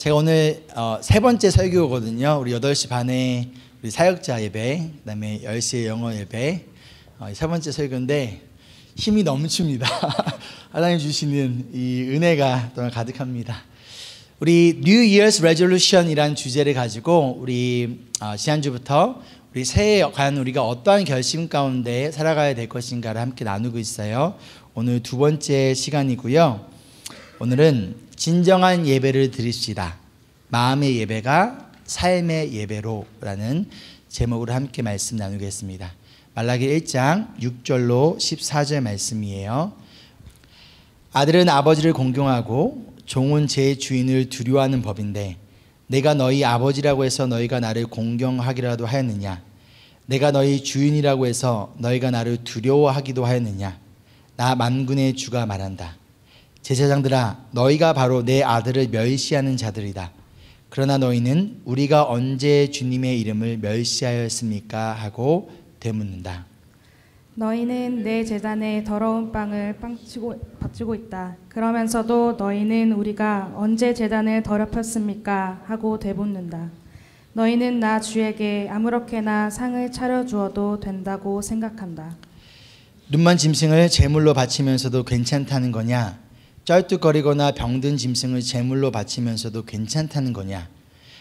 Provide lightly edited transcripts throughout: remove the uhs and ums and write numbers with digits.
제가 오늘 세 번째 설교거든요. 우리 8시 반에 우리 사역자 예배, 그다음에 10시에 영어 예배, 세 번째 설교인데 힘이 넘칩니다. 하나님 주시는 이 은혜가 또한 가득합니다. 우리 New Year's Resolution이라는 주제를 가지고 우리 지난주부터 우리 새해 과연 우리가 어떠한 결심 가운데 살아가야 될 것인가를 함께 나누고 있어요. 오늘 두 번째 시간이고요. 오늘은 진정한 예배를 드립시다. 마음의 예배가 삶의 예배로 라는 제목으로 함께 말씀 나누겠습니다. 말라기 1장 6절로 14절 말씀이에요. 아들은 아버지를 공경하고 종은 제 주인을 두려워하는 법인데 내가 너희 아버지라고 해서 너희가 나를 공경하기라도 하였느냐? 내가 너희 주인이라고 해서 너희가 나를 두려워하기도 하였느냐? 나 만군의 주가 말한다. 제사장들아, 너희가 바로 내 아들을 멸시하는 자들이다. 그러나 너희는 우리가 언제 주님의 이름을 멸시하였습니까? 하고 되묻는다. 너희는 내 제단에 더러운 빵을 바치고 있다. 그러면서도 너희는 우리가 언제 제단을 더럽혔습니까? 하고 되묻는다. 너희는 나 주에게 아무렇게나 상을 차려주어도 된다고 생각한다. 눈먼 짐승을 제물로 바치면서도 괜찮다는 거냐? 쩔뚝거리거나 병든 짐승을 제물로 바치면서도 괜찮다는 거냐?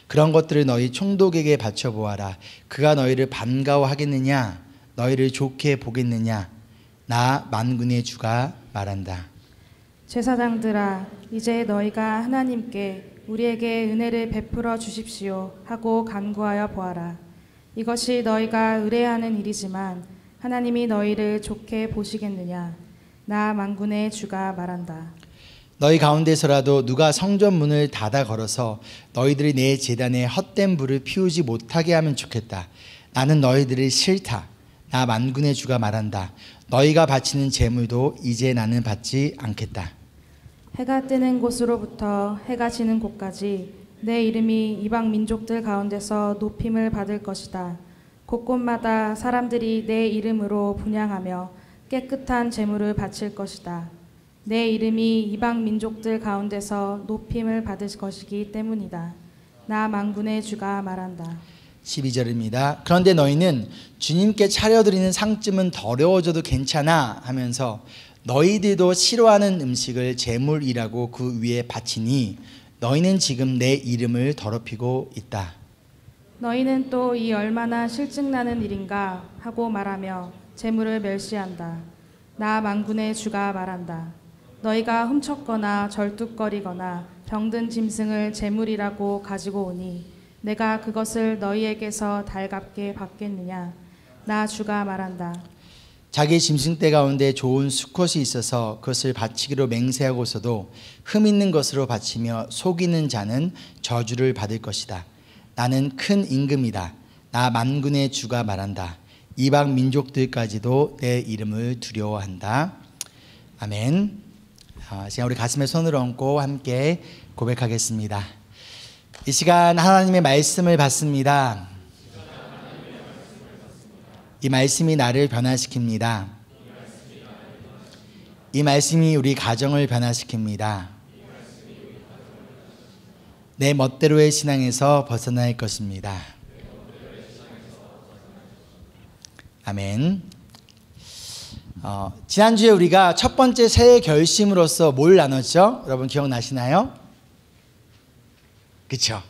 그런 것들을 너희 총독에게 바쳐보아라. 그가 너희를 반가워하겠느냐? 너희를 좋게 보겠느냐? 나 만군의 주가 말한다. 제사장들아, 이제 너희가 하나님께 우리에게 은혜를 베풀어 주십시오 하고 간구하여 보아라. 이것이 너희가 의뢰하는 일이지만 하나님이 너희를 좋게 보시겠느냐? 나 만군의 주가 말한다. 너희 가운데서라도 누가 성전 문을 닫아 걸어서 너희들이 내 제단에 헛된 불을 피우지 못하게 하면 좋겠다. 나는 너희들이 싫다. 나 만군의 주가 말한다. 너희가 바치는 제물도 이제 나는 받지 않겠다. 해가 뜨는 곳으로부터 해가 지는 곳까지 내 이름이 이방 민족들 가운데서 높임을 받을 것이다. 곳곳마다 사람들이 내 이름으로 분향하며 깨끗한 제물을 바칠 것이다. 내 이름이 이방 민족들 가운데서 높임을 받을 것이기 때문이다. 나 만군의 주가 말한다. 12절입니다. 그런데 너희는 주님께 차려드리는 상쯤은 더러워져도 괜찮아 하면서 너희들도 싫어하는 음식을 제물이라고 그 위에 바치니 너희는 지금 내 이름을 더럽히고 있다. 너희는 또 이 얼마나 실증나는 일인가 하고 말하며 제물을 멸시한다. 나 만군의 주가 말한다. 너희가 훔쳤거나 절뚝거리거나 병든 짐승을 제물이라고 가지고 오니 내가 그것을 너희에게서 달갑게 받겠느냐? 나 주가 말한다. 자기 짐승떼 가운데 좋은 수컷이 있어서 그것을 바치기로 맹세하고서도 흠 있는 것으로 바치며 속이는 자는 저주를 받을 것이다. 나는 큰 임금이다. 나 만군의 주가 말한다. 이방 민족들까지도 내 이름을 두려워한다. 아멘. 지금 우리 가슴에 손을 얹고 함께 고백하겠습니다. 이 시간 하나님의 말씀을 받습니다. 이 말씀이 나를 변화시킵니다. 이 말씀이 우리 가정을 변화시킵니다. 내 멋대로의 신앙에서 벗어날 것입니다. 아멘. 지난주에 우리가 첫 번째 새해 결심으로서 뭘 나눴죠? 여러분 기억나시나요? 그쵸?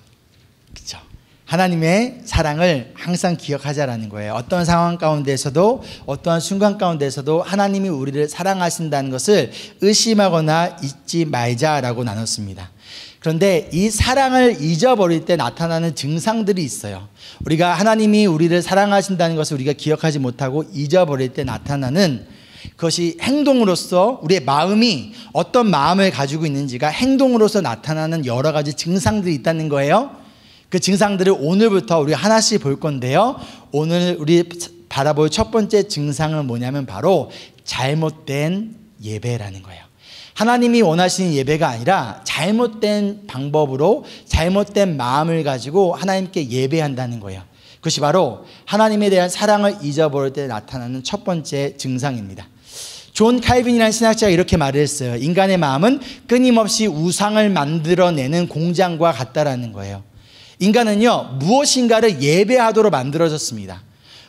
하나님의 사랑을 항상 기억하자라는 거예요. 어떤 상황 가운데서도 어떠한 순간 가운데서도 하나님이 우리를 사랑하신다는 것을 의심하거나 잊지 말자라고 나눴습니다. 그런데 이 사랑을 잊어버릴 때 나타나는 증상들이 있어요. 우리가 하나님이 우리를 사랑하신다는 것을 우리가 기억하지 못하고 잊어버릴 때 나타나는 그것이 행동으로서 우리의 마음이 어떤 마음을 가지고 있는지가 행동으로서 나타나는 여러 가지 증상들이 있다는 거예요. 그 증상들을 오늘부터 우리 하나씩 볼 건데요. 오늘 우리 바라볼 첫 번째 증상은 뭐냐면 바로 잘못된 예배라는 거예요. 하나님이 원하시는 예배가 아니라 잘못된 방법으로 잘못된 마음을 가지고 하나님께 예배한다는 거예요. 그것이 바로 하나님에 대한 사랑을 잊어버릴 때 나타나는 첫 번째 증상입니다. 존 칼빈이라는 신학자가 이렇게 말을 했어요. 인간의 마음은 끊임없이 우상을 만들어내는 공장과 같다라는 거예요. 인간은요, 무엇인가를 예배하도록 만들어졌습니다.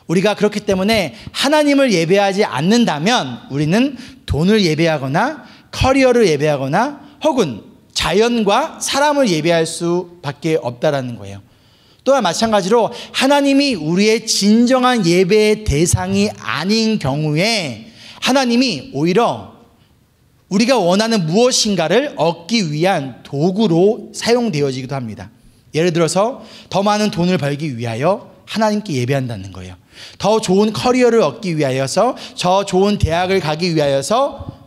우리가 그렇기 때문에 하나님을 예배하지 않는다면 우리는 돈을 예배하거나 커리어를 예배하거나 혹은 자연과 사람을 예배할 수밖에 없다라는 거예요. 또한 마찬가지로 하나님이 우리의 진정한 예배의 대상이 아닌 경우에 하나님이 오히려 우리가 원하는 무엇인가를 얻기 위한 도구로 사용되어지기도 합니다. 예를 들어서 더 많은 돈을 벌기 위하여 하나님께 예배한다는 거예요. 더 좋은 커리어를 얻기 위하여서, 더 좋은 대학을 가기 위하여서,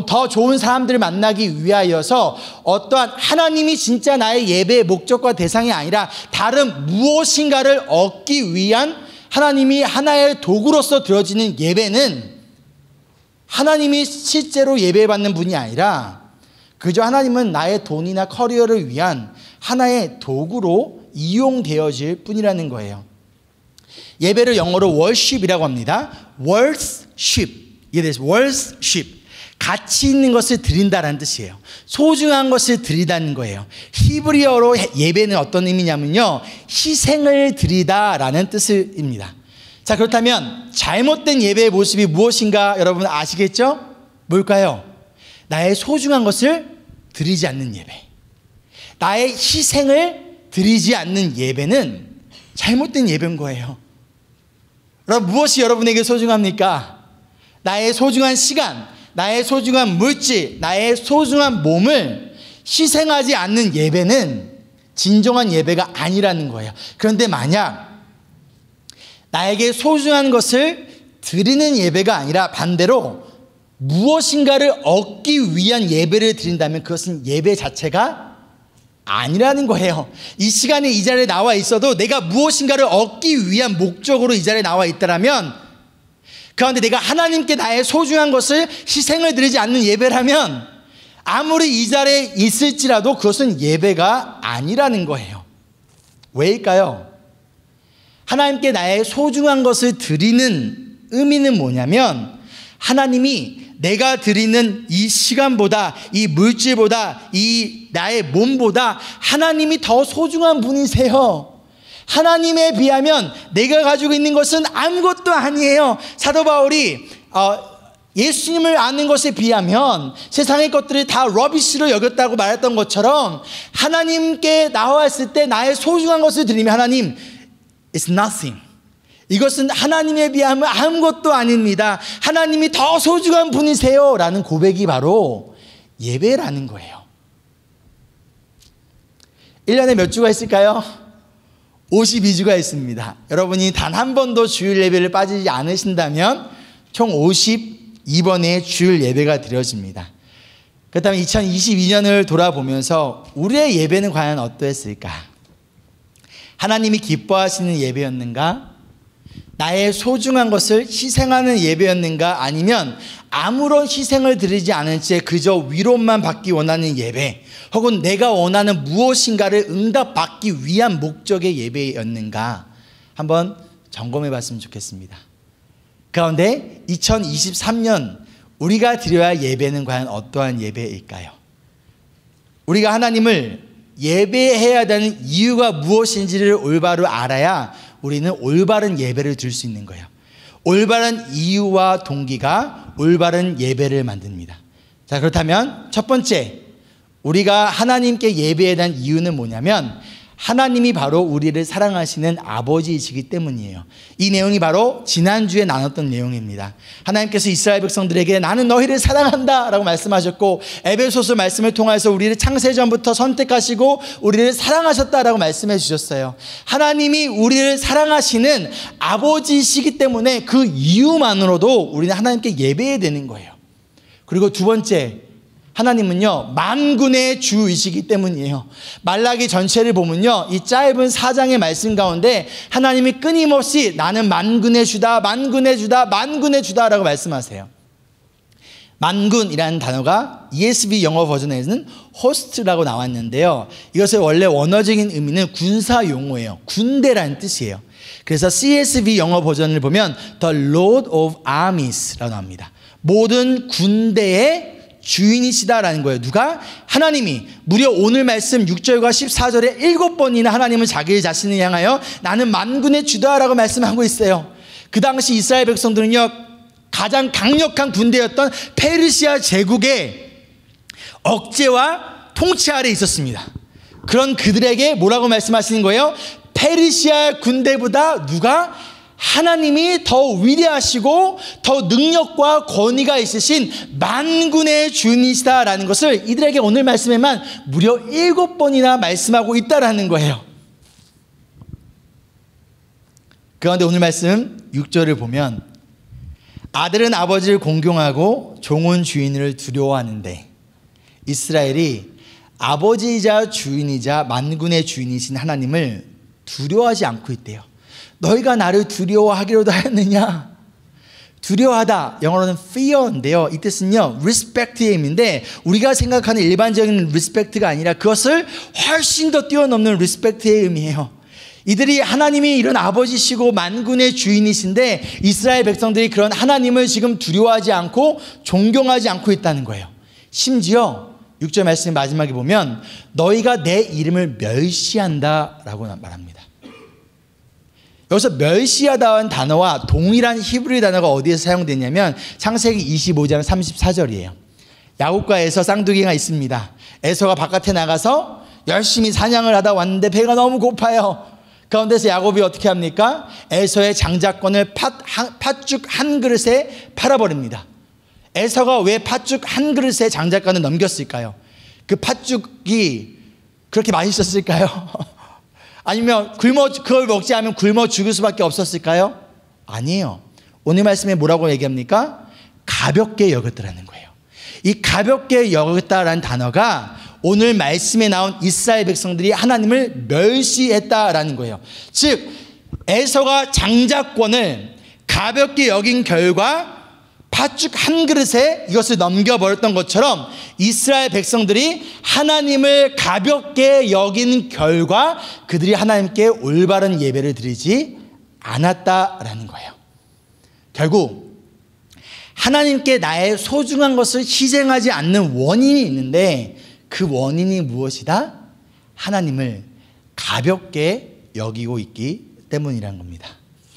더 좋은 사람들을 만나기 위하여서 어떠한 하나님이 진짜 나의 예배의 목적과 대상이 아니라 다른 무엇인가를 얻기 위한 하나님이 하나의 도구로서 들어지는 예배는 하나님이 실제로 예배받는 분이 아니라 그저 하나님은 나의 돈이나 커리어를 위한 하나의 도구로 이용되어질 뿐이라는 거예요. 예배를 영어로 worship이라고 합니다. worship. worship. 가치 있는 것을 드린다라는 뜻이에요. 소중한 것을 드리다는 거예요. 히브리어로 예배는 어떤 의미냐면요, 희생을 드리다라는 뜻입니다. 자, 그렇다면 잘못된 예배의 모습이 무엇인가 여러분 아시겠죠? 뭘까요? 나의 소중한 것을 드리지 않는 예배, 나의 희생을 드리지 않는 예배는 잘못된 예배인 거예요. 여러분, 무엇이 여러분에게 소중합니까? 나의 소중한 시간, 나의 소중한 물질, 나의 소중한 몸을 희생하지 않는 예배는 진정한 예배가 아니라는 거예요. 그런데 만약 나에게 소중한 것을 드리는 예배가 아니라 반대로 무엇인가를 얻기 위한 예배를 드린다면 그것은 예배 자체가 아니라는 거예요. 이 시간에 이 자리에 나와 있어도 내가 무엇인가를 얻기 위한 목적으로 이 자리에 나와 있다면, 그런데 내가 하나님께 나의 소중한 것을 희생을 드리지 않는 예배라면 아무리 이 자리에 있을지라도 그것은 예배가 아니라는 거예요. 왜일까요? 하나님께 나의 소중한 것을 드리는 의미는 뭐냐면, 하나님이 내가 드리는 이 시간보다, 이 물질보다, 이 나의 몸보다 하나님이 더 소중한 분이세요. 하나님에 비하면 내가 가지고 있는 것은 아무것도 아니에요. 사도 바울이 예수님을 아는 것에 비하면 세상의 것들을 다 러비쉬로 여겼다고 말했던 것처럼, 하나님께 나왔을 때 나의 소중한 것을 드리면 하나님, it's nothing. 이것은 하나님에 비하면 아무것도 아닙니다. 하나님이 더 소중한 분이세요 라는 고백이 바로 예배라는 거예요. 1년에 몇 주가 있을까요? 52주가 있습니다. 여러분이 단 한 번도 주일 예배를 빠지지 않으신다면 총 52번의 주일 예배가 드려집니다. 그렇다면 2022년을 돌아보면서 우리의 예배는 과연 어떠했을까? 하나님이 기뻐하시는 예배였는가? 나의 소중한 것을 희생하는 예배였는가? 아니면 아무런 희생을 드리지 않은 채 그저 위로만 받기 원하는 예배, 혹은 내가 원하는 무엇인가를 응답받기 위한 목적의 예배였는가? 한번 점검해 봤으면 좋겠습니다. 그런데 2023년 우리가 드려야 할 예배는 과연 어떠한 예배일까요? 우리가 하나님을 예배해야 되는 이유가 무엇인지를 올바로 알아야 우리는 올바른 예배를 드릴 수 있는 거예요. 올바른 이유와 동기가 올바른 예배를 만듭니다. 자, 그렇다면 첫 번째, 우리가 하나님께 예배해야 되는 이유는 뭐냐면, 하나님이 바로 우리를 사랑하시는 아버지이시기 때문이에요. 이 내용이 바로 지난주에 나눴던 내용입니다. 하나님께서 이스라엘 백성들에게 나는 너희를 사랑한다 라고 말씀하셨고, 에베소서 말씀을 통해서 우리를 창세전부터 선택하시고 우리를 사랑하셨다라고 말씀해 주셨어요. 하나님이 우리를 사랑하시는 아버지이시기 때문에 그 이유만으로도 우리는 하나님께 예배해야 되는 거예요. 그리고 두 번째, 하나님은요 만군의 주이시기 때문이에요. 말라기 전체를 보면요, 이 짧은 4장의 말씀 가운데 하나님이 끊임없이 나는 만군의 주다, 만군의 주다, 만군의 주다라고 말씀하세요. 만군이라는 단어가 ESV 영어 버전에는 호스트라고 나왔는데요, 이것의 원래 원어적인 의미는 군사 용어예요. 군대라는 뜻이에요. 그래서 CSV 영어 버전을 보면 The Lord of Armies라고 나옵니다. 모든 군대의 주인이시다라는 거예요. 누가? 하나님이. 무려 오늘 말씀 6절과 14절에 7번이나 하나님은 자기 자신을 향하여 나는 만군의 주다라고 말씀하고 있어요. 그 당시 이스라엘 백성들은요, 가장 강력한 군대였던 페르시아 제국의 억제와 통치 아래 있었습니다. 그런 그들에게 뭐라고 말씀하시는 거예요? 페르시아 군대보다 누가? 하나님이 더 위대하시고 더 능력과 권위가 있으신 만군의 주인이시다라는 것을 이들에게 오늘 말씀에만 무려 7번이나 말씀하고 있다라는 거예요. 그런데 오늘 말씀 6절을 보면 아들은 아버지를 공경하고 종은 주인을 두려워하는데 이스라엘이 아버지이자 주인이자 만군의 주인이신 하나님을 두려워하지 않고 있대요. 너희가 나를 두려워하기로도 하였느냐? 두려워하다, 영어로는 fear인데요. 이 뜻은요, respect의 의미인데 우리가 생각하는 일반적인 respect가 아니라 그것을 훨씬 더 뛰어넘는 respect의 의미예요. 이들이 하나님이 이런 아버지시고 만군의 주인이신데 이스라엘 백성들이 그런 하나님을 지금 두려워하지 않고 존경하지 않고 있다는 거예요. 심지어 6절 말씀 마지막에 보면 너희가 내 이름을 멸시한다라고 말합니다. 여기서 멸시하다는 단어와 동일한 히브리 단어가 어디에서 사용되냐면 창세기 25장 34절이에요. 야곱과 에서 쌍둥이가 있습니다. 에서가 바깥에 나가서 열심히 사냥을 하다 왔는데 배가 너무 고파요. 가운데서 야곱이 어떻게 합니까? 에서의 장자권을 팥죽 한 그릇에 팔아버립니다. 에서가 왜 팥죽 한 그릇에 장자권을 넘겼을까요? 그 팥죽이 그렇게 맛있었을까요? 아니면 그걸 먹지 않으면 굶어 죽을 수밖에 없었을까요? 아니에요. 오늘 말씀에 뭐라고 얘기합니까? 가볍게 여겼다라는 거예요. 이 가볍게 여겼다라는 단어가 오늘 말씀에 나온 이스라엘 백성들이 하나님을 멸시했다라는 거예요. 즉 에서가 장자권을 가볍게 여긴 결과 팥죽 한 그릇에 이것을 넘겨버렸던 것처럼 이스라엘 백성들이 하나님을 가볍게 여긴 결과 그들이 하나님께 올바른 예배를 드리지 않았다라는 거예요. 결국 하나님께 나의 소중한 것을 희생하지 않는 원인이 있는데 그 원인이 무엇이다? 하나님을 가볍게 여기고 있기 때문이라는 겁니다.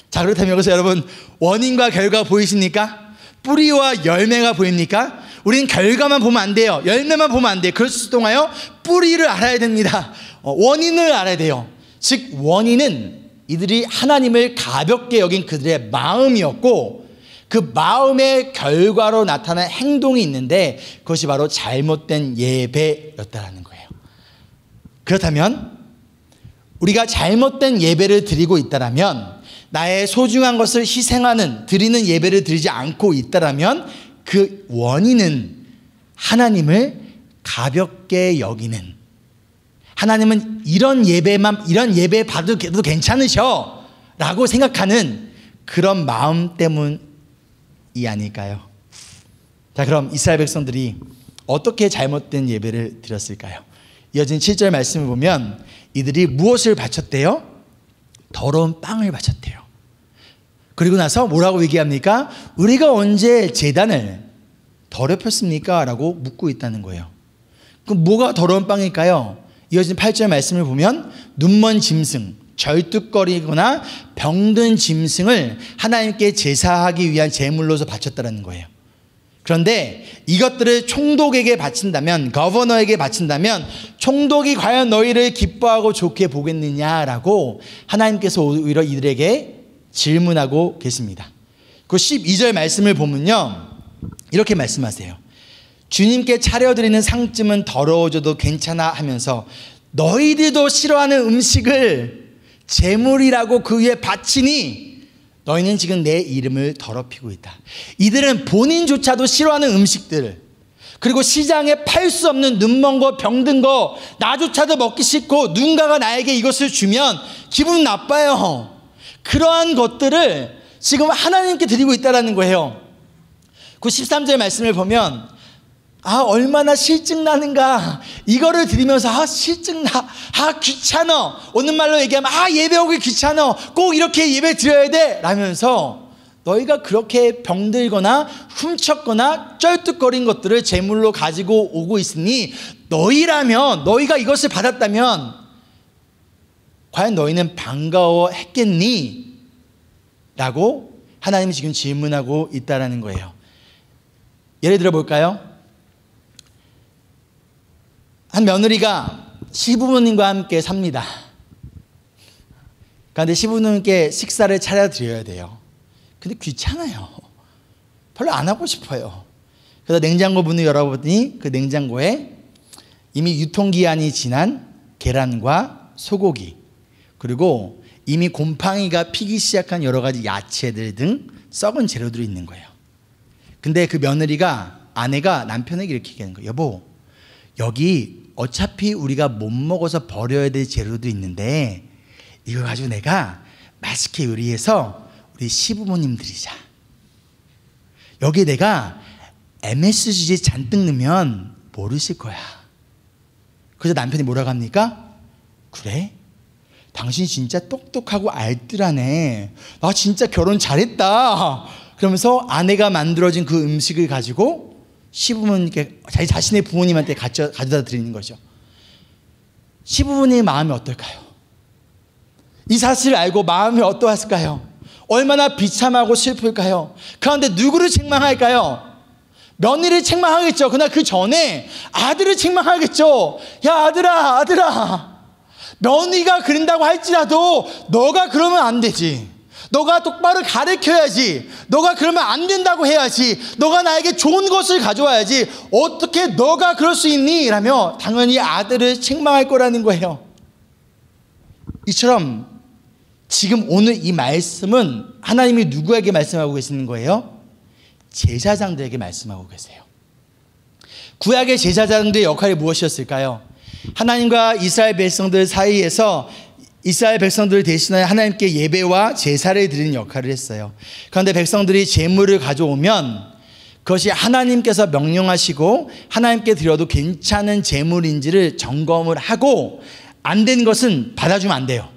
자, 그렇다면 여기서 여러분 원인과 결과 보이십니까? 뿌리와 열매가 보입니까? 우리는 결과만 보면 안 돼요. 열매만 보면 안 돼요. 그것을 통하여 뿌리를 알아야 됩니다. 원인을 알아야 돼요. 즉 원인은 이들이 하나님을 가볍게 여긴 그들의 마음이었고 그 마음의 결과로 나타난 행동이 있는데 그것이 바로 잘못된 예배였다는 거예요. 그렇다면 우리가 잘못된 예배를 드리고 있다면 나의 소중한 것을 희생하는 드리는 예배를 드리지 않고 있다면 그 원인은 하나님을 가볍게 여기는 하나님은 이런 예배 받아도 괜찮으셔 라고 생각하는 그런 마음 때문이 아닐까요? 자, 그럼 이스라엘 백성들이 어떻게 잘못된 예배를 드렸을까요? 이어진 7절 말씀을 보면 이들이 무엇을 바쳤대요? 더러운 빵을 바쳤대요. 그리고 나서 뭐라고 얘기합니까? 우리가 언제 제단을 더럽혔습니까? 라고 묻고 있다는 거예요. 그럼 뭐가 더러운 빵일까요? 이어진 8절 말씀을 보면 눈먼 짐승, 절뚝거리거나 병든 짐승을 하나님께 제사하기 위한 제물로서 바쳤다는 거예요. 그런데 이것들을 총독에게 바친다면, 거버너에게 바친다면 총독이 과연 너희를 기뻐하고 좋게 보겠느냐라고 하나님께서 오히려 이들에게 질문하고 계십니다. 그 12절 말씀을 보면요, 이렇게 말씀하세요. 주님께 차려드리는 상쯤은 더러워져도 괜찮아 하면서 너희들도 싫어하는 음식을 제물이라고 그 위에 바치니 너희는 지금 내 이름을 더럽히고 있다. 이들은 본인조차도 싫어하는 음식들, 그리고 시장에 팔 수 없는 눈먼 거, 병든 거, 나조차도 먹기 싫고 누군가가 나에게 이것을 주면 기분 나빠요. 그러한 것들을 지금 하나님께 드리고 있다는 거예요. 그 13절 말씀을 보면 얼마나 실증나는가. 이거를 드리면서 실증나. 귀찮아. 오는 말로 얘기하면 예배 오기 귀찮아. 꼭 이렇게 예배 드려야 돼 라면서 너희가 그렇게 병들거나 훔쳤거나 쩔뚝거린 것들을 제물로 가지고 오고 있으니 너희라면, 너희가 이것을 받았다면 과연 너희는 반가워했겠니? 라고 하나님이 지금 질문하고 있다는 거예요. 예를 들어 볼까요? 한 며느리가 시부모님과 함께 삽니다. 그런데 시부모님께 식사를 차려드려야 돼요. 근데 귀찮아요. 별로 안 하고 싶어요. 그래서 냉장고 문을 열어보더니 그 냉장고에 이미 유통기한이 지난 계란과 소고기, 그리고 이미 곰팡이가 피기 시작한 여러 가지 야채들 등 썩은 재료들이 있는 거예요. 근데 그 며느리가, 아내가 남편에게 이렇게 얘기하는 거예요. 여보, 여기 어차피 우리가 못 먹어서 버려야 될 재료도 있는데 이거 가지고 내가 맛있게 요리해서 우리 시부모님 드리자. 여기 내가 MSG 잔뜩 넣으면 모르실 거야. 그래서 남편이 뭐라고 합니까? 그래? 당신 진짜 똑똑하고 알뜰하네. 나 진짜 결혼 잘했다. 그러면서 아내가 만들어진 그 음식을 가지고 시부모님께, 자신의 부모님한테 가져다 드리는 거죠. 시부모님의 마음이 어떨까요? 이 사실을 알고 마음이 어떠했을까요? 얼마나 비참하고 슬플까요? 그런데 누구를 책망할까요? 며느리를 책망하겠죠. 그러나 그 전에 아들을 책망하겠죠. 야, 아들아, 며느리가 그런다고 할지라도 너가 그러면 안 되지. 너가 똑바로 가르쳐야지. 너가 그러면 안 된다고 해야지. 너가 나에게 좋은 것을 가져와야지. 어떻게 너가 그럴 수 있니? 라며 당연히 아들을 책망할 거라는 거예요. 이처럼 지금 오늘 이 말씀은 하나님이 누구에게 말씀하고 계시는 거예요? 제사장들에게 말씀하고 계세요. 구약의 제사장들의 역할이 무엇이었을까요? 하나님과 이스라엘 백성들 사이에서 이스라엘 백성들을 대신하여 하나님께 예배와 제사를 드리는 역할을 했어요. 그런데 백성들이 제물을 가져오면 그것이 하나님께서 명령하시고 하나님께 드려도 괜찮은 제물인지를 점검을 하고 안 된 것은 받아주면 안 돼요.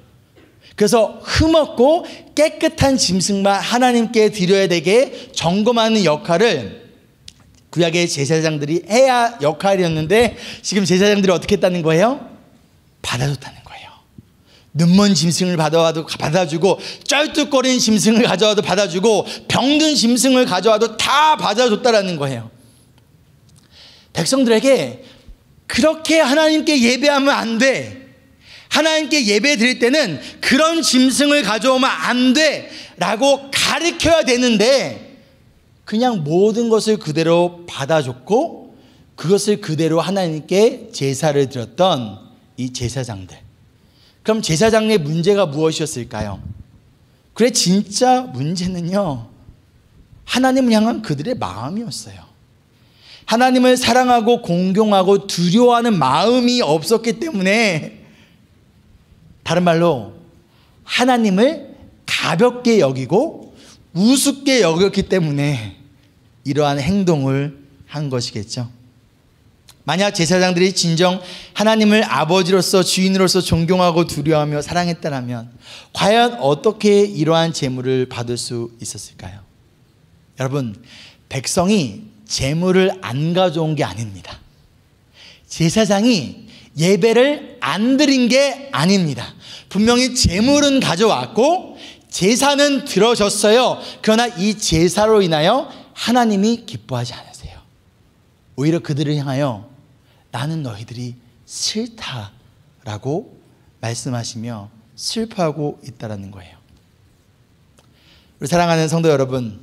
그래서 흠없고 깨끗한 짐승만 하나님께 드려야 되게 점검하는 역할을 구약의 제사장들이 해야 역할이었는데 지금 제사장들이 어떻게 했다는 거예요? 받아줬다는 거예요. 눈먼 짐승을 받아주고 쩔뚝거리는 짐승을 가져와도 받아주고 병든 짐승을 가져와도 다 받아줬다라는 거예요. 백성들에게 그렇게 하나님께 예배하면 안 돼. 하나님께 예배 드릴 때는 그런 짐승을 가져오면 안 돼 라고 가르쳐야 되는데 그냥 모든 것을 그대로 받아줬고 그것을 그대로 하나님께 제사를 드렸던 이 제사장들. 그럼 제사장의 문제가 무엇이었을까요? 그래, 진짜 문제는요, 하나님을 향한 그들의 마음이었어요. 하나님을 사랑하고 공경하고 두려워하는 마음이 없었기 때문에, 다른 말로 하나님을 가볍게 여기고 우습게 여겼기 때문에 이러한 행동을 한 것이겠죠. 만약 제사장들이 진정 하나님을 아버지로서 주인으로서 존경하고 두려워하며 사랑했다면 과연 어떻게 이러한 제물을 받을 수 있었을까요? 여러분, 백성이 제물을 안 가져온 게 아닙니다. 제사장이 예배를 안 드린 게 아닙니다. 분명히 제물은 가져왔고 제사는 드려졌어요. 그러나 이 제사로 인하여 하나님이 기뻐하지 않으세요. 오히려 그들을 향하여 나는 너희들이 싫다라고 말씀하시며 슬퍼하고 있다는 거예요. 우리 사랑하는 성도 여러분,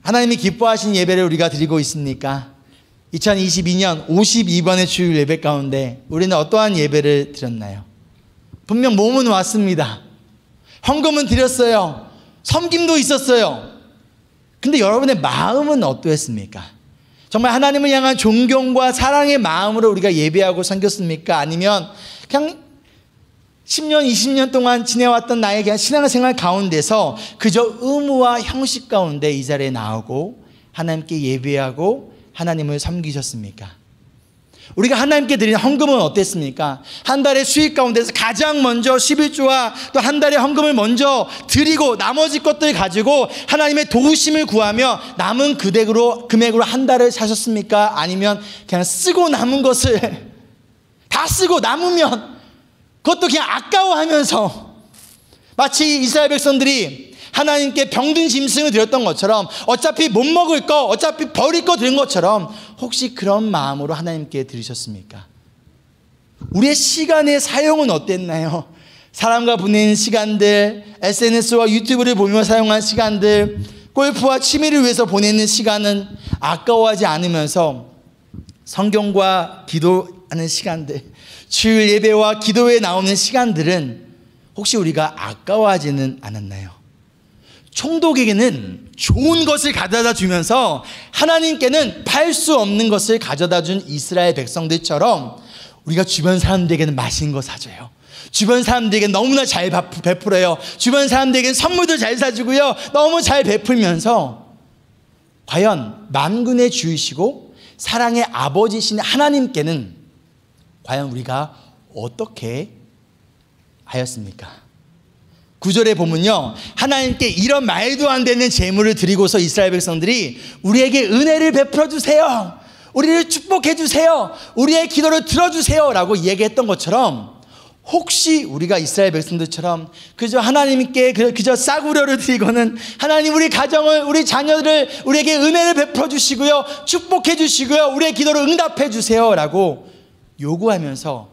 하나님이 기뻐하신 예배를 우리가 드리고 있습니까? 2022년 52번의 주일 예배 가운데 우리는 어떠한 예배를 드렸나요? 분명 몸은 왔습니다. 헌금은 드렸어요. 섬김도 있었어요. 근데 여러분의 마음은 어떠했습니까? 정말 하나님을 향한 존경과 사랑의 마음으로 우리가 예배하고 섬겼습니까? 아니면 그냥 10년, 20년 동안 지내왔던 나의 그냥 신앙생활 가운데서 그저 의무와 형식 가운데 이 자리에 나오고 하나님께 예배하고 하나님을 섬기셨습니까? 우리가 하나님께 드리는 헌금은 어땠습니까? 한 달의 수익 가운데서 가장 먼저 11조와 또 한 달의 헌금을 먼저 드리고 나머지 것들 가지고 하나님의 도우심을 구하며 남은 금액으로 한 달을 사셨습니까? 아니면 그냥 쓰고 남은 것을 다 쓰고 남으면 그것도 그냥 아까워하면서 마치 이스라엘 백성들이 하나님께 병든 짐승을 드렸던 것처럼 어차피 못 먹을 거 어차피 버릴 거 드린 것처럼 혹시 그런 마음으로 하나님께 드리셨습니까? 우리의 시간의 사용은 어땠나요? 사람과 보내는 시간들, SNS와 유튜브를 보며 사용한 시간들, 골프와 취미를 위해서 보내는 시간은 아까워하지 않으면서 성경과 기도하는 시간들, 주일 예배와 기도에 나오는 시간들은 혹시 우리가 아까워하지는 않았나요? 총독에게는 좋은 것을 가져다 주면서 하나님께는 팔 수 없는 것을 가져다 준 이스라엘 백성들처럼 우리가 주변 사람들에게는 맛있는 거 사줘요. 주변 사람들에게 너무나 잘 베풀어요. 주변 사람들에게는 선물도 잘 사주고요. 너무 잘 베풀면서 과연 만군의 주이시고 사랑의 아버지신 하나님께는 과연 우리가 어떻게 하였습니까? 9절에 보면요, 하나님께 이런 말도 안 되는 제물을 드리고서 이스라엘 백성들이 우리에게 은혜를 베풀어 주세요, 우리를 축복해 주세요, 우리의 기도를 들어주세요 라고 얘기했던 것처럼 혹시 우리가 이스라엘 백성들처럼 그저 하나님께 그저 싸구려를 드리고는 하나님 우리 가정을 우리 자녀들을 우리에게 은혜를 베풀어 주시고요, 축복해 주시고요, 우리의 기도를 응답해 주세요 라고 요구하면서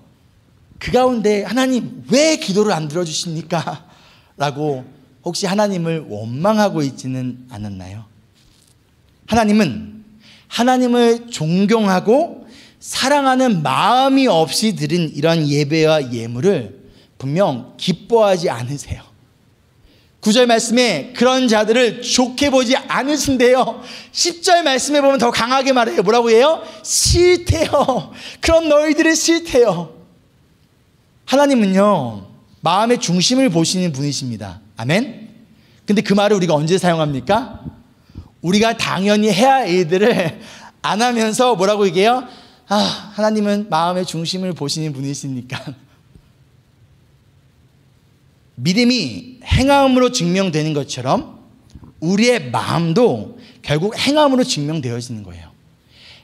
그 가운데 하나님 왜 기도를 안 들어주십니까? 라고 혹시 하나님을 원망하고 있지는 않았나요? 하나님은 하나님을 존경하고 사랑하는 마음이 없이 드린 이런 예배와 예물을 분명 기뻐하지 않으세요. 9절 말씀에 그런 자들을 좋게 보지 않으신데요, 10절 말씀에 보면 더 강하게 말해요. 뭐라고 해요? 싫대요. 그런 너희들을 싫대요. 하나님은요 마음의 중심을 보시는 분이십니다. 아멘. 근데 그 말을 우리가 언제 사용합니까? 우리가 당연히 해야 할 일들을 안 하면서 뭐라고 얘기해요? 하나님은 마음의 중심을 보시는 분이시니까. 믿음이 행함으로 증명되는 것처럼 우리의 마음도 결국 행함으로 증명되어지는 거예요.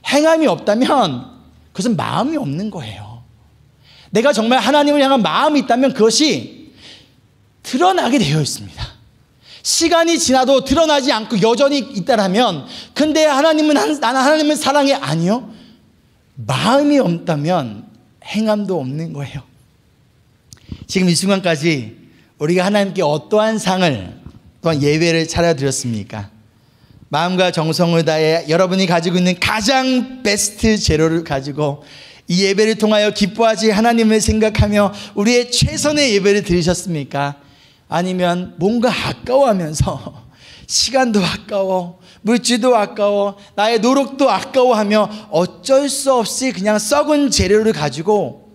행함이 없다면 그것은 마음이 없는 거예요. 내가 정말 하나님을 향한 마음이 있다면 그것이 드러나게 되어 있습니다. 시간이 지나도 드러나지 않고 여전히 있다라면, 근데 나는 하나님을 사랑해. 아니요. 마음이 없다면 행함도 없는 거예요. 지금 이 순간까지 우리가 하나님께 어떠한 상을 또한 예배를 차려드렸습니까? 마음과 정성을 다해 여러분이 가지고 있는 가장 베스트 재료를 가지고 이 예배를 통하여 기뻐하지 하나님을 생각하며 우리의 최선의 예배를 드리셨습니까? 아니면 뭔가 아까워하면서 시간도 아까워, 물질도 아까워, 나의 노력도 아까워하며 어쩔 수 없이 그냥 썩은 재료를 가지고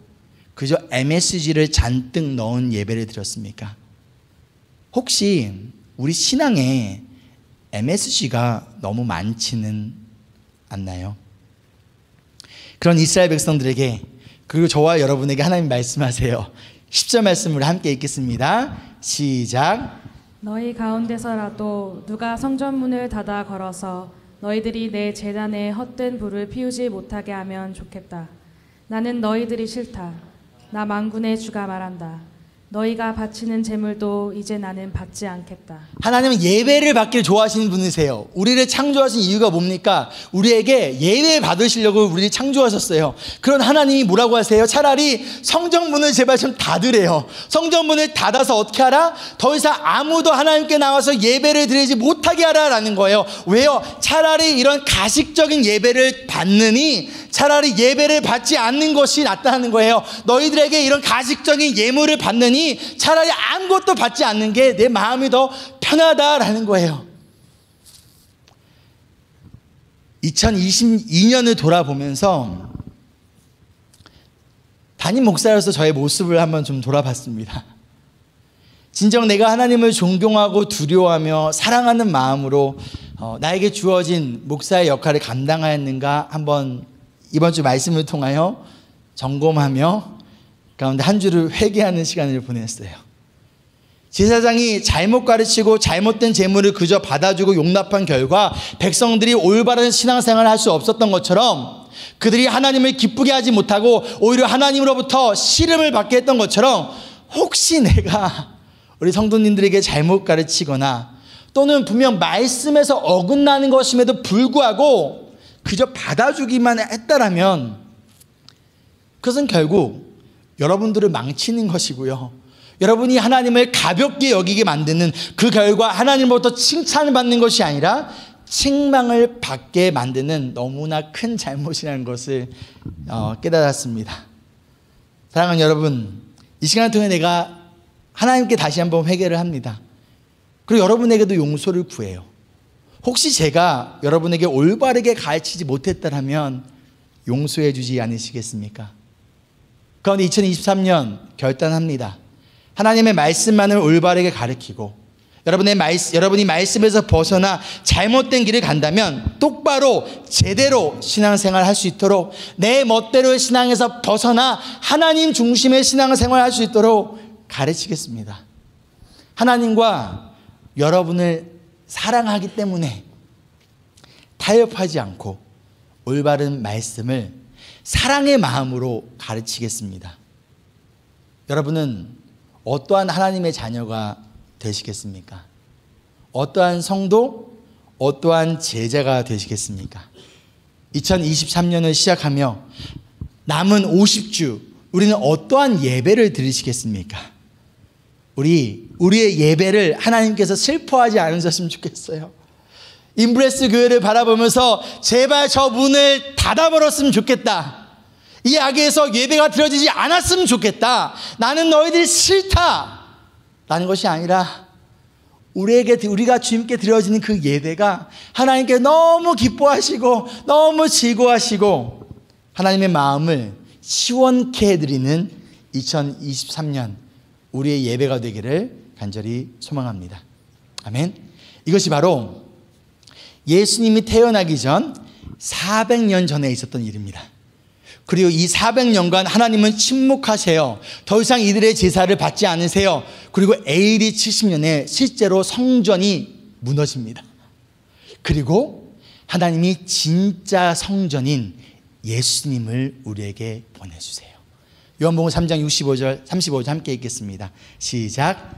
그저 MSG를 잔뜩 넣은 예배를 드렸습니까? 혹시 우리 신앙에 MSG가 너무 많지는 않나요? 그런 이스라엘 백성들에게, 그리고 저와 여러분에게 하나님 말씀하세요. 10절 말씀을 함께 읽겠습니다. 시작. 너희 가운데서라도 누가 성전문을 닫아 걸어서 너희들이 내 제단에 헛된 불을 피우지 못하게 하면 좋겠다. 나는 너희들이 싫다. 나 만군의 주가 말한다. 너희가 바치는 제물도 이제 나는 받지 않겠다. 하나님은 예배를 받기를 좋아하시는 분이세요. 우리를 창조하신 이유가 뭡니까? 우리에게 예배 받으시려고 우리를 창조하셨어요. 그런 하나님이 뭐라고 하세요? 차라리 성전문을 제발 좀 닫으래요. 성전문을 닫아서 어떻게 하라? 더 이상 아무도 하나님께 나와서 예배를 드리지 못하게 하라라는 거예요. 왜요? 차라리 이런 가식적인 예배를 받느니 차라리 예배를 받지 않는 것이 낫다는 거예요. 너희들에게 이런 가식적인 예물을 받느니 차라리 아무것도 받지 않는 게 내 마음이 더 편하다라는 거예요. 2022년을 돌아보면서 담임 목사로서 저의 모습을 한번 좀 돌아봤습니다. 진정 내가 하나님을 존경하고 두려워하며 사랑하는 마음으로 나에게 주어진 목사의 역할을 감당하였는가 한번 이번 주 말씀을 통하여 점검하며 가운데 한 주를 회개하는 시간을 보냈어요. 제사장이 잘못 가르치고 잘못된 제물을 그저 받아주고 용납한 결과 백성들이 올바른 신앙생활을 할 수 없었던 것처럼, 그들이 하나님을 기쁘게 하지 못하고 오히려 하나님으로부터 시름을 받게 했던 것처럼, 혹시 내가 우리 성도님들에게 잘못 가르치거나 또는 분명 말씀에서 어긋나는 것임에도 불구하고 그저 받아주기만 했다라면 그것은 결국 여러분들을 망치는 것이고요, 여러분이 하나님을 가볍게 여기게 만드는 그 결과 하나님으로부터 칭찬을 받는 것이 아니라 책망을 받게 만드는 너무나 큰 잘못이라는 것을 깨달았습니다. 사랑하는 여러분, 이 시간을 통해 내가 하나님께 다시 한번 회개를 합니다. 그리고 여러분에게도 용서를 구해요. 혹시 제가 여러분에게 올바르게 가르치지 못했다면 용서해 주지 않으시겠습니까? 그런데 2023년 결단합니다. 하나님의 말씀만을 올바르게 가르치고 여러분이 말씀에서 벗어나 잘못된 길을 간다면 똑바로 제대로 신앙생활을 할 수 있도록, 내 멋대로의 신앙에서 벗어나 하나님 중심의 신앙생활을 할 수 있도록 가르치겠습니다. 하나님과 여러분을 사랑하기 때문에 타협하지 않고 올바른 말씀을 사랑의 마음으로 가르치겠습니다. 여러분은 어떠한 하나님의 자녀가 되시겠습니까? 어떠한 성도, 어떠한 제자가 되시겠습니까? 2023년을 시작하며 남은 50주 우리는 어떠한 예배를 드리시겠습니까? 우리의 예배를 하나님께서 슬퍼하지 않으셨으면 좋겠어요. 인브레스 교회를 바라보면서 제발 저 문을 닫아버렸으면 좋겠다. 이 악에서 예배가 드려지지 않았으면 좋겠다. 나는 너희들이 싫다 라는 것이 아니라 우리가 주님께 드려지는 그 예배가 하나님께 너무 기뻐하시고 너무 즐거워하시고 하나님의 마음을 시원케 해드리는 2023년 우리의 예배가 되기를 간절히 소망합니다. 아멘. 이것이 바로 예수님이 태어나기 전 400년 전에 있었던 일입니다. 그리고 이 400년간 하나님은 침묵하세요. 더 이상 이들의 제사를 받지 않으세요. 그리고 AD 70년에 실제로 성전이 무너집니다. 그리고 하나님이 진짜 성전인 예수님을 우리에게 보내주세요. 요한복음 3장 65절 35절 함께 읽겠습니다. 시작.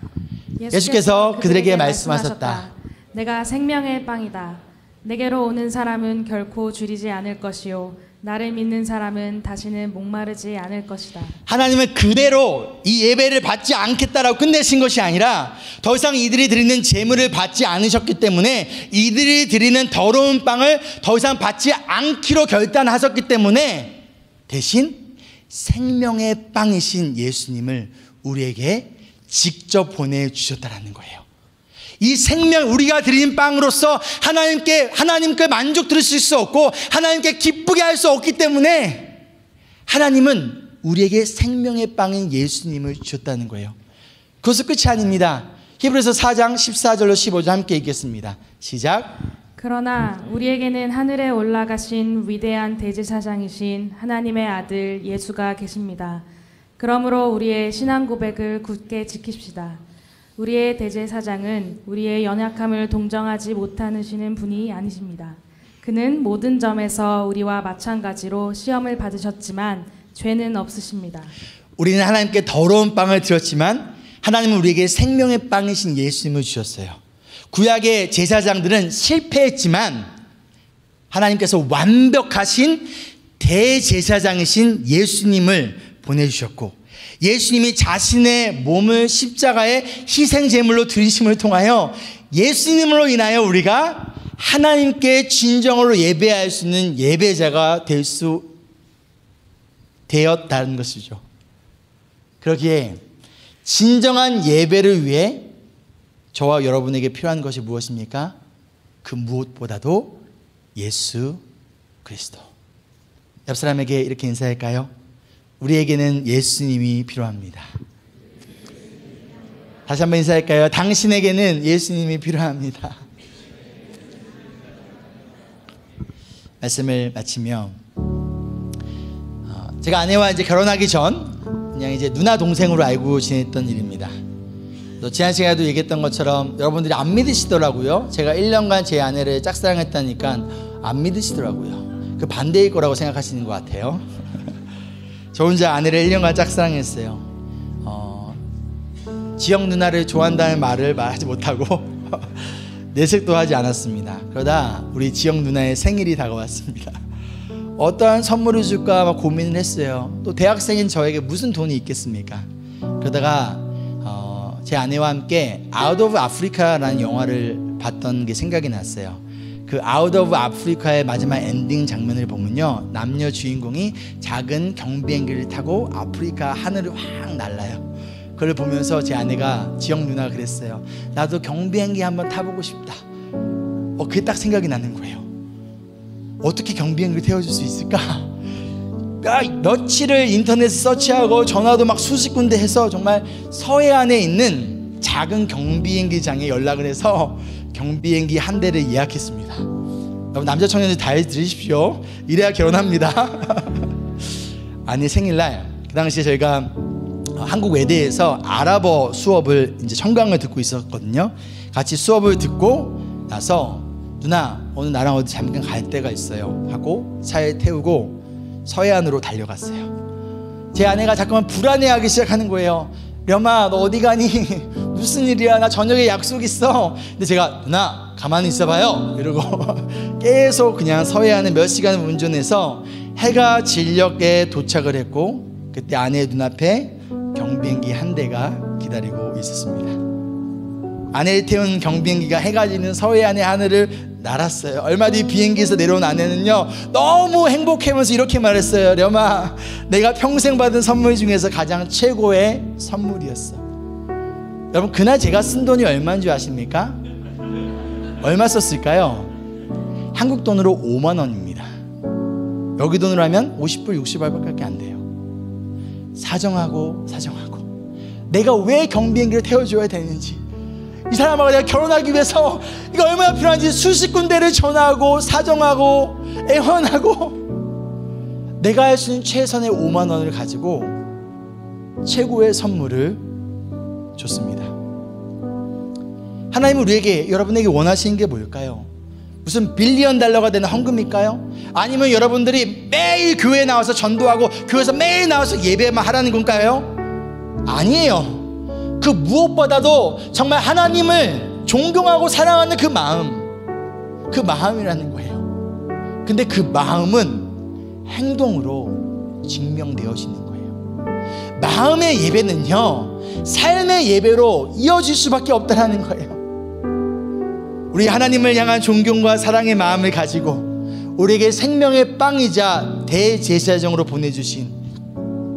예수께서 그들에게 말씀하셨다. 내가 생명의 빵이다. 내게로 오는 사람은 결코 줄이지 않을 것이요 나를 믿는 사람은 다시는 목마르지 않을 것이다. 하나님은 그대로 이 예배를 받지 않겠다라고 끝내신 것이 아니라 더 이상 이들이 드리는 제물을 받지 않으셨기 때문에 이들이 드리는 더러운 빵을 더 이상 받지 않기로 결단하셨기 때문에 대신 생명의 빵이신 예수님을 우리에게 직접 보내주셨다라는 거예요. 이 생명, 우리가 드린 빵으로서 하나님께 만족 들으실 수 없고 하나님께 기쁘게 할 수 없기 때문에 하나님은 우리에게 생명의 빵인 예수님을 주셨다는 거예요. 그것은 끝이 아닙니다. 히브리서 4장 14절로 15절 함께 읽겠습니다. 시작. 그러나 우리에게는 하늘에 올라가신 위대한 대제사장이신 하나님의 아들 예수가 계십니다. 그러므로 우리의 신앙 고백을 굳게 지킵시다. 우리의 대제사장은 우리의 연약함을 동정하지 못하시는 분이 아니십니다. 그는 모든 점에서 우리와 마찬가지로 시험을 받으셨지만 죄는 없으십니다. 우리는 하나님께 더러운 빵을 드렸지만 하나님은 우리에게 생명의 빵이신 예수님을 주셨어요. 구약의 제사장들은 실패했지만 하나님께서 완벽하신 대제사장이신 예수님을 보내주셨고 예수님이 자신의 몸을 십자가의 희생제물로 드리심을 통하여 예수님으로 인하여 우리가 하나님께 진정으로 예배할 수 있는 예배자가 되었다는 것이죠. 그러기에 진정한 예배를 위해 저와 여러분에게 필요한 것이 무엇입니까? 그 무엇보다도 예수 그리스도. 옆 사람에게 이렇게 인사할까요? 우리에게는 예수님이 필요합니다. 다시 한번 인사할까요? 당신에게는 예수님이 필요합니다. 말씀을 마치며 제가 아내와 이제 결혼하기 전 그냥 이제 누나 동생으로 알고 지냈던 일입니다. 또 지난 시간에도 얘기했던 것처럼 여러분들이 안 믿으시더라고요. 제가 1년간 제 아내를 짝사랑했다니까 안 믿으시더라고요. 그 반대일 거라고 생각하시는 것 같아요. 저 혼자 아내를 1년간 짝사랑했어요. 지영 누나를 좋아한다는 말을 말하지 못하고 내색도 하지 않았습니다. 그러다 우리 지영 누나의 생일이 다가왔습니다. 어떠한 선물을 줄까 막 고민을 했어요. 또 대학생인 저에게 무슨 돈이 있겠습니까? 그러다가 제 아내와 함께 아웃 오브 아프리카라는 영화를 봤던 게 생각이 났어요. 그 아웃 오브 아프리카의 마지막 엔딩 장면을 보면요, 남녀 주인공이 작은 경비행기를 타고 아프리카 하늘을 확 날아요. 그걸 보면서 제 아내가, 지영 누나가 그랬어요. 나도 경비행기 한번 타보고 싶다. 그게 딱 생각이 나는 거예요. 어떻게 경비행기를 태워줄 수 있을까? 며칠을 인터넷 서치하고 전화도 막 수십 군데 해서 정말 서해안에 있는 작은 경비행기장에 연락을 해서 경비행기 한 대를 예약했습니다. 여러분, 남자 청년들 다 들으십시오. 이래야 결혼합니다. 아내 생일날, 그 당시에 저희가 한국 외대에서 아랍어 수업을 이제 청강을 듣고 있었거든요. 같이 수업을 듣고 나서 누나 오늘 나랑 어디 잠깐 갈 데가 있어요 하고 차에 태우고 서해안으로 달려갔어요. 제 아내가 자꾸만 불안해하기 시작하는 거예요. 렴아 너 어디 가니? 무슨 일이야? 나 저녁에 약속 있어. 근데 제가 누나 가만히 있어봐요 이러고 계속 그냥 서해안을 몇 시간을 운전해서 해가 진녘에 도착을 했고, 그때 아내의 눈앞에 경비행기 한 대가 기다리고 있었습니다. 아내를 태운 경비행기가 해가 지는 서해안의 하늘을 날았어요. 얼마 뒤 비행기에서 내려온 아내는요, 너무 행복해하면서 이렇게 말했어요. 렴아, 내가 평생 받은 선물 중에서 가장 최고의 선물이었어. 여러분, 그날 제가 쓴 돈이 얼마인 줄 아십니까? 얼마 썼을까요? 한국 돈으로 5만 원입니다. 여기 돈으로 하면 50불 60불밖에 안 돼요. 사정하고 내가 왜 경비행기를 태워줘야 되는지, 이 사람하고 내가 결혼하기 위해서 이거 얼마나 필요한지 수십 군데를 전화하고 사정하고 애원하고 내가 할 수 있는 최선의 5만 원을 가지고 최고의 선물을 줬습니다. 하나님은 우리에게, 여러분에게 원하시는 게 뭘까요? 무슨 빌리언 달러가 되는 헌금일까요? 아니면 여러분들이 매일 교회에 나와서 전도하고 교회에서 매일 나와서 예배만 하라는 건가요? 아니에요. 그 무엇보다도 정말 하나님을 존경하고 사랑하는 그 마음이라는 거예요. 근데 그 마음은 행동으로 증명되어지는 거예요. 마음의 예배는요, 삶의 예배로 이어질 수밖에 없다는 거예요. 우리 하나님을 향한 존경과 사랑의 마음을 가지고 우리에게 생명의 빵이자 대제사장으로 보내주신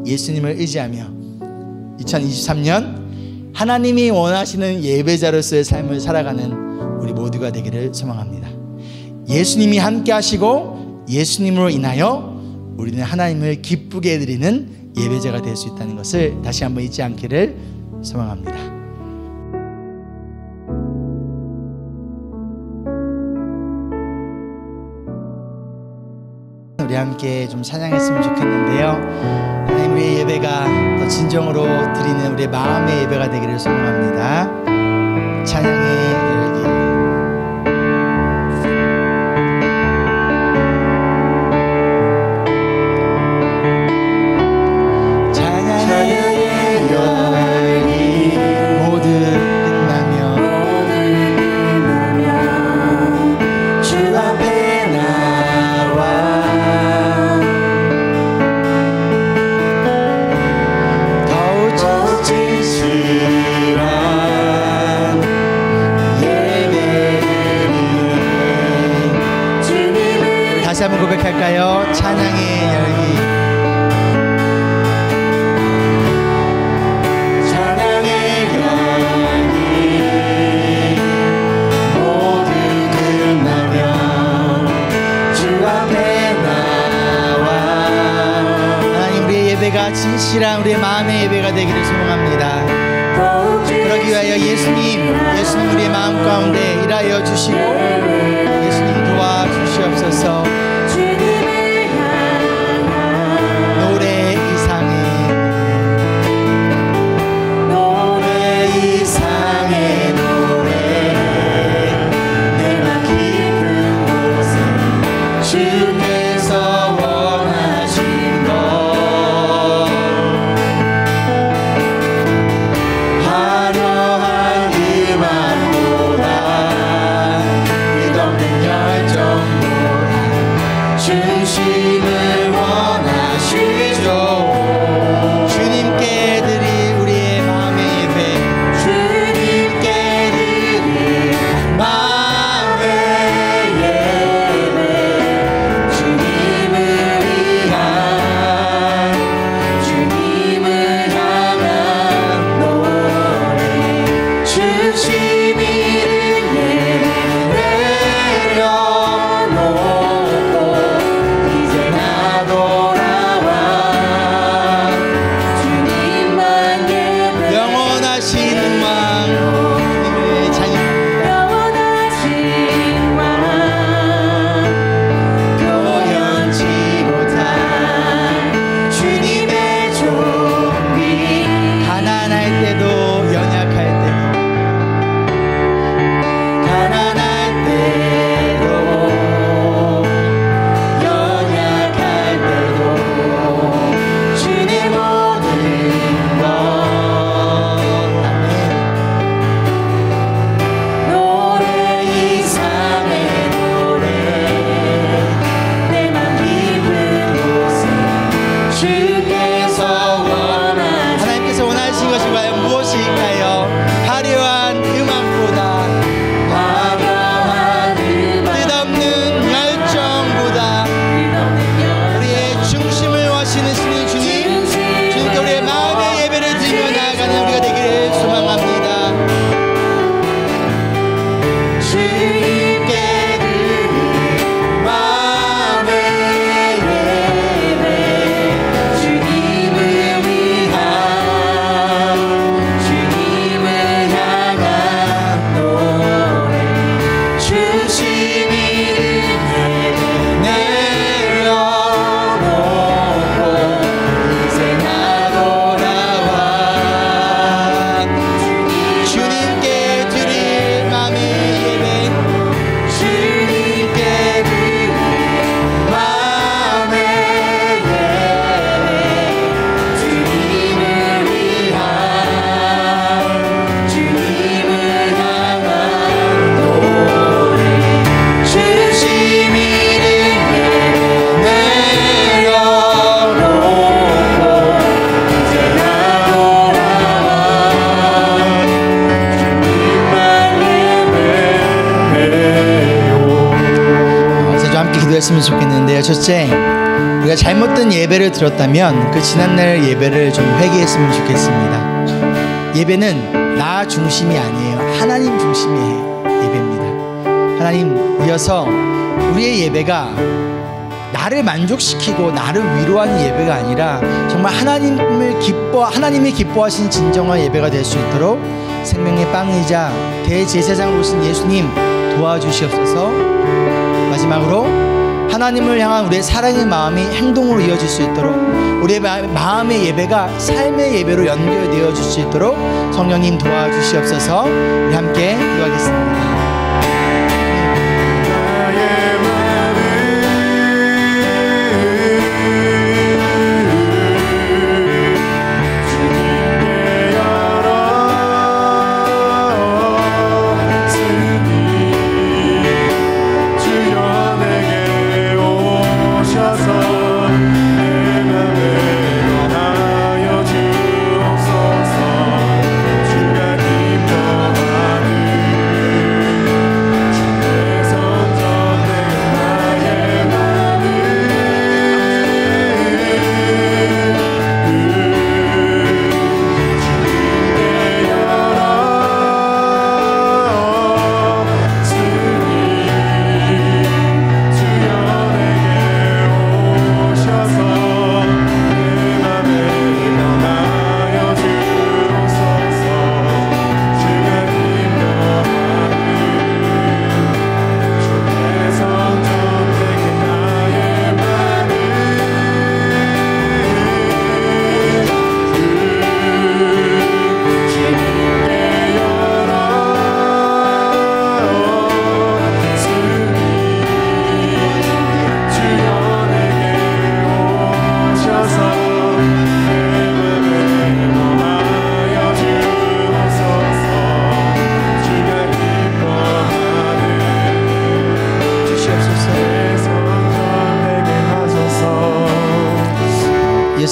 예수님을 의지하며 2023년 하나님이 원하시는 예배자로서의 삶을 살아가는 우리 모두가 되기를 소망합니다. 예수님이 함께 하시고 예수님으로 인하여 우리는 하나님을 기쁘게 해드리는 예배자가 될 수 있다는 것을 다시 한번 잊지 않기를 소망합니다. 우리 함께 좀 찬양했으면 좋겠는데요. 하나님, 우리의 예배가 더 진정으로 드리는 우리의 마음의 예배가 되기를 소망합니다. 찬양의 열기. 찬양의 열기 모두 끝나면 주 앞에 나와 다시 한번 고백할까요? 찬양의 열기. 찬양의 열기 모두 끝나면 주 앞에 나와. 하나님, 우리의 예배가 진실한 우리의 마음의 예배가 되기를 소망합니다. 그러기 위하여 예수님 우리의 마음 가운데 일하여 주시고 예수님 도와주시옵소서. 노래 그래서 좀 함께 기도했으면 좋겠는데요. 첫째, 우리가 잘못된 예배를 드렸다면 그 지난날 예배를 좀 회개했으면 좋겠습니다. 예배는 나 중심이 아니에요. 하나님 중심의 예배입니다. 하나님, 이어서 우리의 예배가 나를 만족시키고 나를 위로하는 예배가 아니라 정말 하나님이 기뻐하신 진정한 예배가 될 수 있도록 생명의 빵이자 대제사장으로 오신 예수님 도와주시옵소서. 마지막으로 하나님을 향한 우리의 사랑의 마음이 행동으로 이어질 수 있도록, 우리의 마음의 예배가 삶의 예배로 연결되어 줄 수 있도록 성령님 도와주시옵소서. 우리 함께 기도하겠습니다.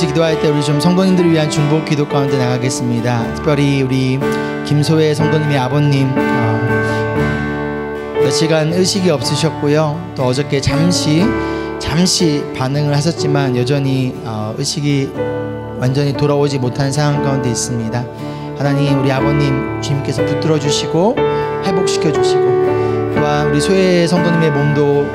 기도할 때 우리 좀 성도님들을 위한 중보 기도 가운데 나가겠습니다. 특별히 우리 김소혜 성도님의 아버님 며칠간 의식이 없으셨고요. 또 어저께 잠시 반응을 하셨지만 여전히 의식이 완전히 돌아오지 못한 상황 가운데 있습니다. 하나님, 우리 아버님 주님께서 붙들어 주시고 회복시켜 주시고, 또한 우리 소혜 성도님의 몸도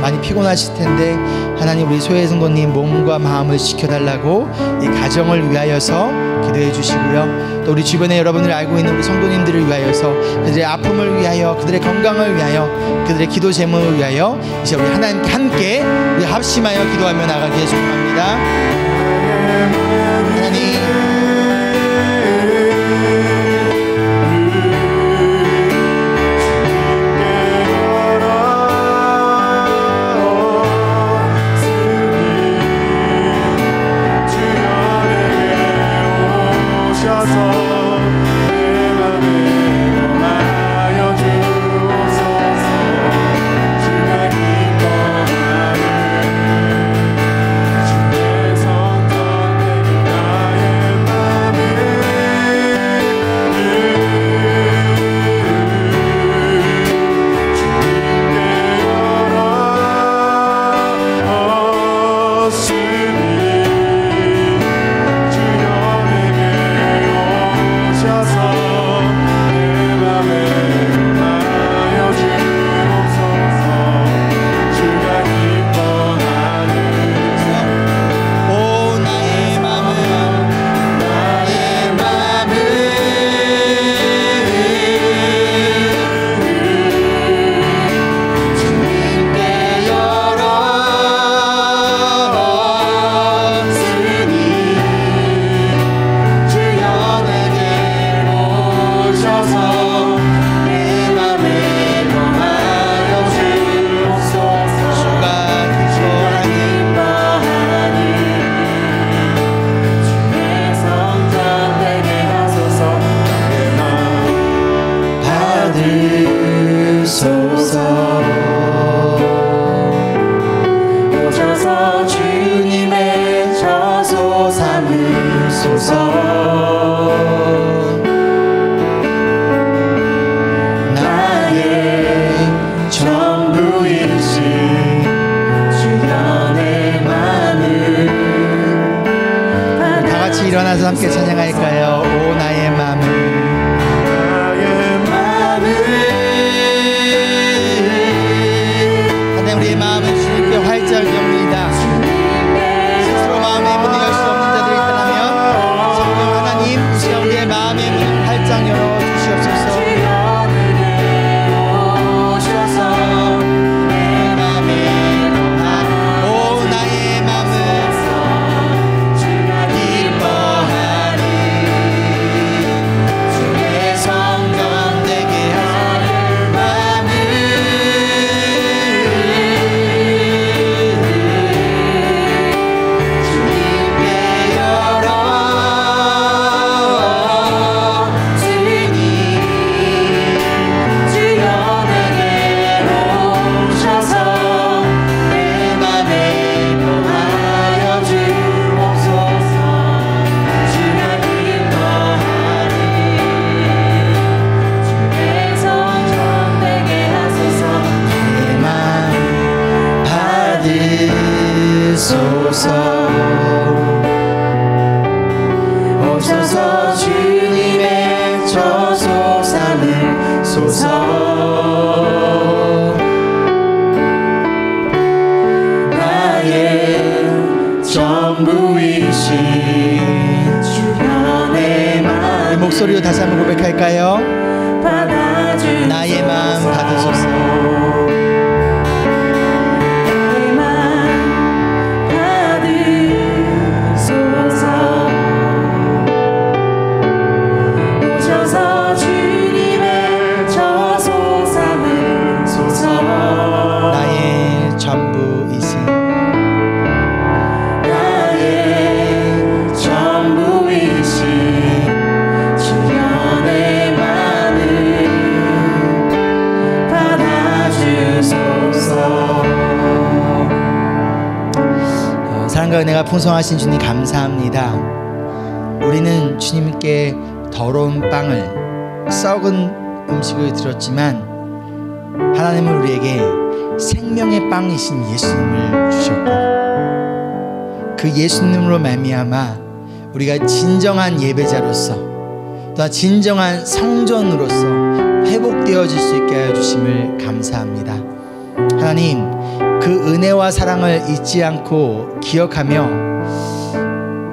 많이 피곤하실 텐데 하나님, 우리 소혜 성도님 몸과 마음을 지켜달라고 이 가정을 위하여서 기도해 주시고요. 또 우리 주변에 여러분을 알고 있는 우리 성도님들을 위하여서 그들의 아픔을 위하여, 그들의 건강을 위하여, 그들의 기도 제목을 위하여 이제 우리 하나님께 함께 우리 합심하여 기도하며 나가기에 소망합니다. 하나님, 나의 함께 찬양할까요? 오 나의 마음을 하나님 우리의 마음을 주님께 활짝 엽니다. 스스로 마음의 문을 열 수 없는 자들이 있다면 성령 하나님 우리의 마음의 문을 활짝 열어 주시옵소서. 오셔서 주님의 저소산을 소서. 나의 전부이신 주변의 마음 목소리로 다시 한번 고백할까요? 나의 마음 받으소서. 사랑과 은혜가 풍성하신 주님 감사합니다. 우리는 주님께 더러운 빵을 썩은 음식을 드렸지만 하나님은 우리에게 생명의 빵이신 예수님을 주셨고 그 예수님으로 말미암아 우리가 진정한 예배자로서 또 진정한 성전으로서 회복되어질 수 있게 하여 주심을 감사합니다. 하나님 그 은혜와 사랑을 잊지 않고 기억하며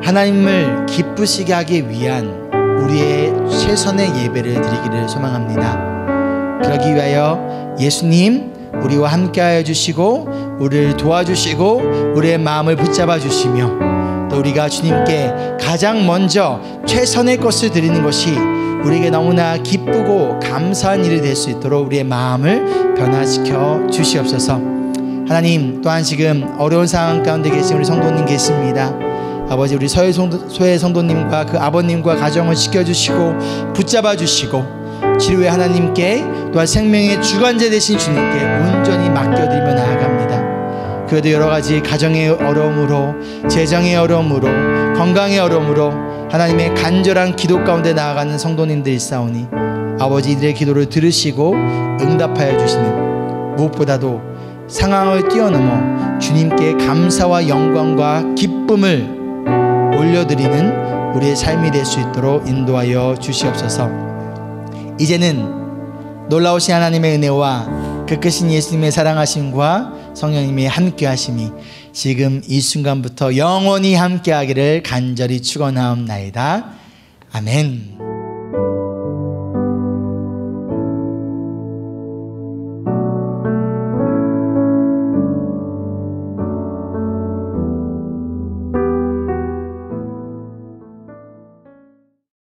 하나님을 기쁘시게 하기 위한 우리의 최선의 예배를 드리기를 소망합니다. 그러기 위하여 예수님 우리와 함께하여 주시고 우리를 도와주시고 우리의 마음을 붙잡아 주시며 또 우리가 주님께 가장 먼저 최선의 것을 드리는 것이 우리에게 너무나 기쁘고 감사한 일이 될 수 있도록 우리의 마음을 변화시켜 주시옵소서. 하나님 또한 지금 어려운 상황 가운데 계신 우리 성도님 계십니다. 아버지 우리 소혜 성도님과 그 아버님과 가정을 지켜주시고 붙잡아 주시고 치료의 하나님께 또한 생명의 주관자 되신 주님께 온전히 맡겨드리며 나아갑니다. 그래도 여러가지 가정의 어려움으로 재정의 어려움으로 건강의 어려움으로 하나님의 간절한 기도 가운데 나아가는 성도님들 있사오니 아버지 이들의 기도를 들으시고 응답하여 주시는 무엇보다도 상황을 뛰어넘어 주님께 감사와 영광과 기쁨을 올려드리는 우리의 삶이 될 수 있도록 인도하여 주시옵소서. 이제는 놀라우신 하나님의 은혜와 그 크신 예수님의 사랑하심과 성령님의 함께하심이 지금 이 순간부터 영원히 함께하기를 간절히 축원하옵나이다. 아멘.